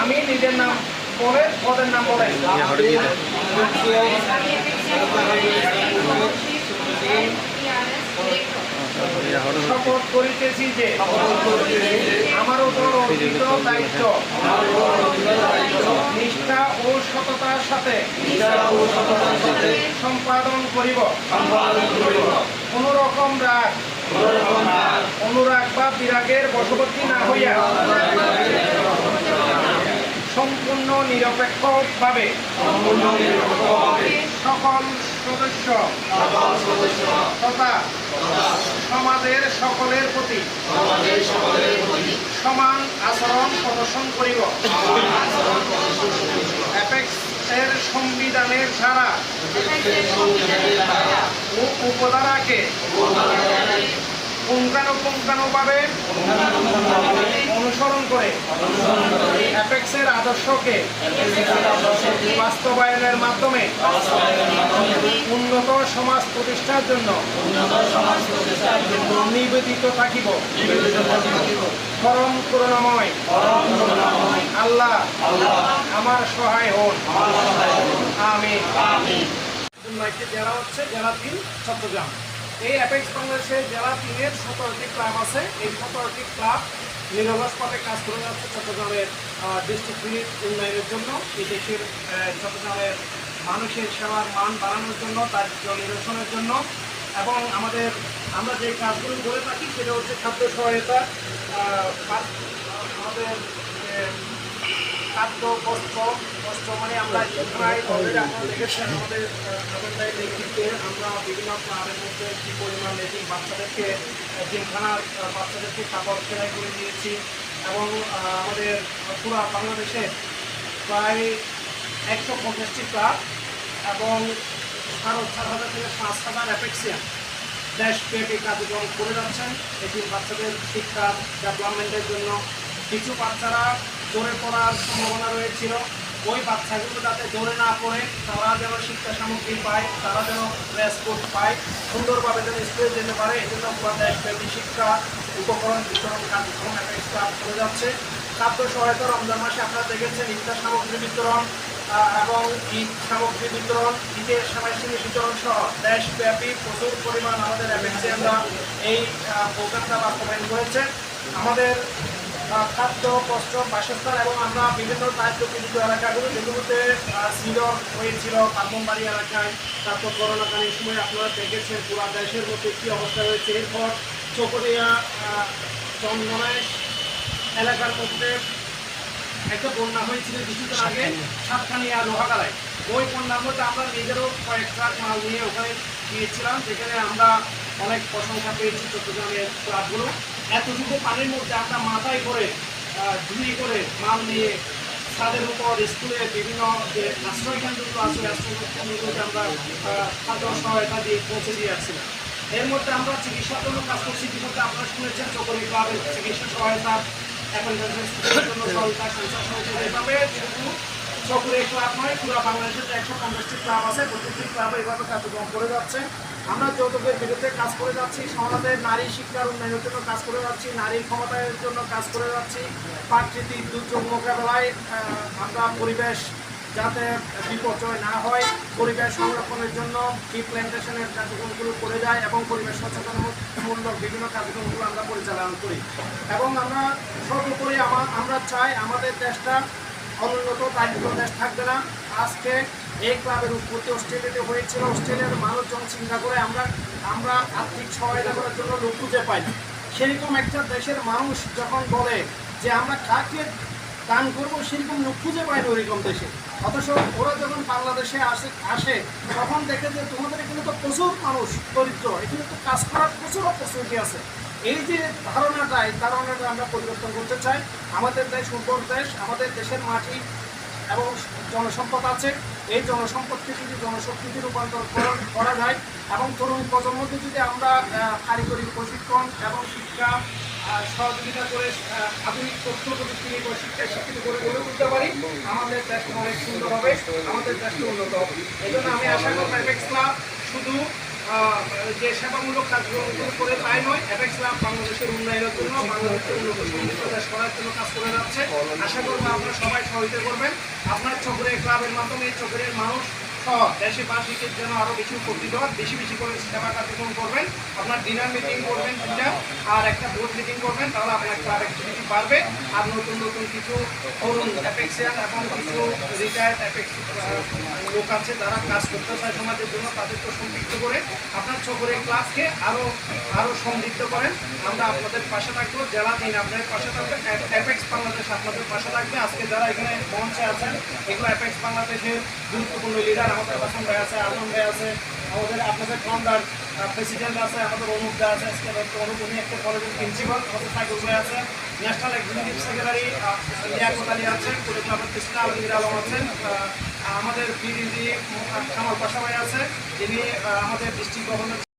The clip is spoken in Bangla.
আমি নিজের নাম বলে পদের নাম বলে শপথ করিতেছি যে আমার উপর অর্পিত দায়িত্ব নিষ্ঠা ও সততার সাথে সম্পাদন করিব। কোন রকম রাগ অনুরাগ বা বিরাগের বশবর্তী না হইয়া সম্পূর্ণ নিরপেক্ষভাবে সকল সদস্য তথা সমাজের সকলের প্রতি সমান আচরণ প্রদর্শন করিব। অ্যাপেক্স এর সংবিধানের ধারা ও উপধারাকে পুঙ্খানুপুঙ্খানুভাবে অনুসরণ করে অ্যাপেক্সের আদর্শকে বাস্তবায়নের মাধ্যমে উন্নত সমাজ প্রতিষ্ঠার জন্য নিবেদিত থাকিব। পরম করুণাময় আল্লাহ আমার সহায় হন। আমিন। জেলা হচ্ছে জেলা 3 চট্টগ্রাম। এই অ্যাপেক্স বাংলাদেশের জেলা 3-এর 17টি ক্লাব আছে। এই 17টি ক্লাব নিরলস পথে কাজ করে যাচ্ছে চট্টগ্রামের ডিস্ট্রিক্ট উন্নয়নের জন্য, এই দেশের চট্টগ্রামের মানুষের সেবার মান বাড়ানোর জন্য, দারিদ্র্য নিরসনের জন্য, এবং আমরা যে কাজগুলো করে থাকি সেটা হচ্ছে খাদ্য সহায়তা, আমাদের খাদ্য বস্ত্র মানে আমরা অলরেডি আপনারা দেখেছেন আমাদের নেতৃত্বে আমরা বিভিন্ন ক্লাবের মধ্যে কী পরিমাণ এটি বাচ্চাদেরকে জিমখানার বাচ্চাদেরকে কাপড় সেলাই করে দিয়েছি, এবং আমাদের পুরো বাংলাদেশে প্রায় 150টি ক্লাব এবং 4,000 থেকে 5,000 অ্যাপেক্সিয়ান দেশব্যাপী কার্যক্রম করে যাচ্ছেন। এটি বাচ্চাদের শিক্ষা ডেভেলপমেন্টের জন্য। কিছু বাচ্চারা জোরে পড়ার সম্ভাবনা রয়েছিল, ওই বাচ্চাগুলো যাতে জোরে না পড়ে তারা যেন শিক্ষা সামগ্রী পায়, তারা যেন রেসপোর্ট পায়, সুন্দরভাবে যেন স্কুলে যেতে পারে, এই জন্য দেশব্যাপী শিক্ষা উপকরণ বিতরণ কার্যক্রম অ্যাপেক্স ক্লাব করে যাচ্ছে। খাদ্য সহায়তা রমজান মাসে আপনারা দেখেছেন ইফতার সামগ্রী বিতরণ এবং ঈদ সামগ্রী বিতরণ, ঈদের সময় সিঁড়ি বিতরণ সহ দেশব্যাপী প্রচুর পরিমাণ আমাদের অ্যাপেক্সিয়ানরা এই প্রোগ্রামটা বাস্তবায়ন করেছে। আমাদের খাদ্য বস্ত্র বাসস্থান এবং আমরা বিভিন্ন দায়িত্বপীড়িত এলাকাগুলো যেগুলোতে সিলর হয়েছিল পার্বণবাড়ি এলাকায়, তারপর করোনাকালীন সময় আপনারা দেখেছেন পুরা দেশের মধ্যে কী অবস্থা হয়েছে। এরপর চকরিয়া চন্দনায় এলাকার মধ্যে একটা বন্যা হয়েছিল কিছুদিন আগে সাতখানিয়া লোহাগালায়। ওই বন্যার মধ্যে আমরা নিজেরও কয়েক ট্রাক মাল নিয়ে ওখানে গিয়েছিলাম, যেখানে আমরা অনেক প্রশংসা পেয়েছি চট্টগ্রামের ক্লাবগুলো। এতটুকু পানির মধ্যে আমরা মাথায় করে ঝুড়ি করে মাল নিয়ে ছাদের উপর স্কুলে বিভিন্ন যে আশ্রয় কেন্দ্রগুলো আছে আশ্রয় কেন্দ্রগুলোতে আমরা খাদ্য সহায়তা দিয়ে পৌঁছে দিয়ে আসছিলাম। এর মধ্যে আমরা চিকিৎসার জন্য কাজ করছি। ইতিমধ্যে আপনারা শুনেছেন চকরি ক্লাবের চিকিৎসা সহায়তা, জন্য সহায়তা, ক্যান্সার সহায়তা, এভাবে শুধু চকরি ক্লাব নয়, পুরো বাংলাদেশের যে 150টি ক্লাব আছে প্রত্যেকটি ক্লাবে এভাবে কার্যক্রম করে যাচ্ছে। আমরা যৌতুকের বিরুদ্ধে কাজ করে যাচ্ছি, সমাজের নারী শিক্ষার উন্নয়নের জন্য কাজ করে যাচ্ছি, নারীর ক্ষমতায়নের জন্য কাজ করে যাচ্ছি, প্রাকৃতিক দুর্যোগ মোকাবেলায় আমরা পরিবেশ যাতে বিপর্যয় না হয় পরিবেশ সংরক্ষণের জন্য ট্রি প্ল্যান্টেশনের কার্যক্রমগুলো করে যায় এবং পরিবেশ সচেতনমূলক বিভিন্ন কার্যক্রমগুলো আমরা পরিচালনা করি। এবং আমরা সর্বোপরি আমরা চাই আমাদের দেশটা অনুন্নত দারিদ্র দেশ থাকবে না। আজকে এই ক্লাবের উৎপত্তি অস্ট্রেলিয়াতে হয়েছিল। অস্ট্রেলিয়ার মানুষজন চিন্তা করে আমরা আর্থিক সহায়তা করার জন্য লোক খুঁজে পাই না। সেরকম একটা দেশের মানুষ যখন বলে যে আমরা কাকে দান করবো, সেরকম লোক খুঁজে পায় না ওইরকম দেশে। অথচ ওরা যখন বাংলাদেশে আসে তখন দেখে যে তোমাদের এখানে তো প্রচুর মানুষ দরিদ্র, এখানে তো কাজ করার প্রচুর অপরচুনিটি আছে। এই যে ধারণাটা আমরা পরিবর্তন করতে চাই। আমাদের দেশ উর্বর দেশ, আমাদের দেশের মাটি এবং জনসম্পদ আছে। এই জনসম্পদকে যদি জনশক্তিতে রূপান্তর করা যায় এবং তরুণ প্রজন্মকে যদি আমরা কারিগরি প্রশিক্ষণ এবং শিক্ষা সহযোগিতা করে আধুনিক তথ্য প্রযুক্তি নির্ভর শিক্ষায় শিক্ষিত করে গড়ে তুলতে পারি, আমাদের দেশটা অনেক সুন্দর হবে, আমাদের দেশটা উন্নত হবে। এই জন্য আমি আশা করব অ্যাপেক্স ক্লাব শুধু যে সেবামূলক কাজগুলো করে তাই নয়, অ্যাপেক্স ক্লাব বাংলাদেশের উন্নয়নের জন্য, বাংলাদেশের উন্নত সমৃদ্ধ দেশ করার জন্য কাজ করে যাচ্ছে। আশা করবো আপনারা সবাই সহযোগিতা করবেন। আপনার চক্রে ক্লাবের মাধ্যমে এই চক্রের মানুষ সহ দেশবাসীকে যেন আরও বেশি উপকৃত হয়, বেশি বেশি করে সেবা কার্যক্রম করবেন। আপনার ডিনার মিটিং করবেন 3টা, আর একটা বোর্ড মিটিং করবেন, তাহলে আপনার ক্লাব অ্যাক্টিভিটি বাড়বে। আর নতুন নতুন কিছু তরুণ অ্যাপেক্সিয়ান এবং কিছু রিটায়ার্ড অ্যাপেক্স লোক আছে যারা কাজ করতে চায় সমাজের জন্য, তাদেরকে সম্পৃক্ত করে আপনার চক্রের ক্লাবকে আরও সমৃদ্ধ করেন। আমরা আপনাদের পাশে থাকবো, জেলা দিন আপনাদের পাশে থাকবে, অ্যাপেক্স বাংলাদেশ আপনাদের পাশে থাকবে। আজকে যারা এখানে মঞ্চে আছেন এগুলো অ্যাপেক্স বাংলাদেশের গুরুত্বপূর্ণ লিডার। আমাদের বাসন ভাই আছে, আজম ভাই আছে, আমাদের আপনাদের ফাউন্ডার প্রেসিডেন্ট আছে, আমাদের অনুপ দা আছে, আজকে অনুপ উনি একটা কলেজের প্রিন্সিপাল, আমাদের সাইকুল ভাই আছে, national executive secretary Liaquat Ali আছেন, ক্লাবের প্রেসিডেন্ট আলমগীর আলম আছেন, আমাদের বিডিজি কামাল পাশা ভাই আছে, যিনি আমাদের ডিস্ট্রিক্ট গভর্নর।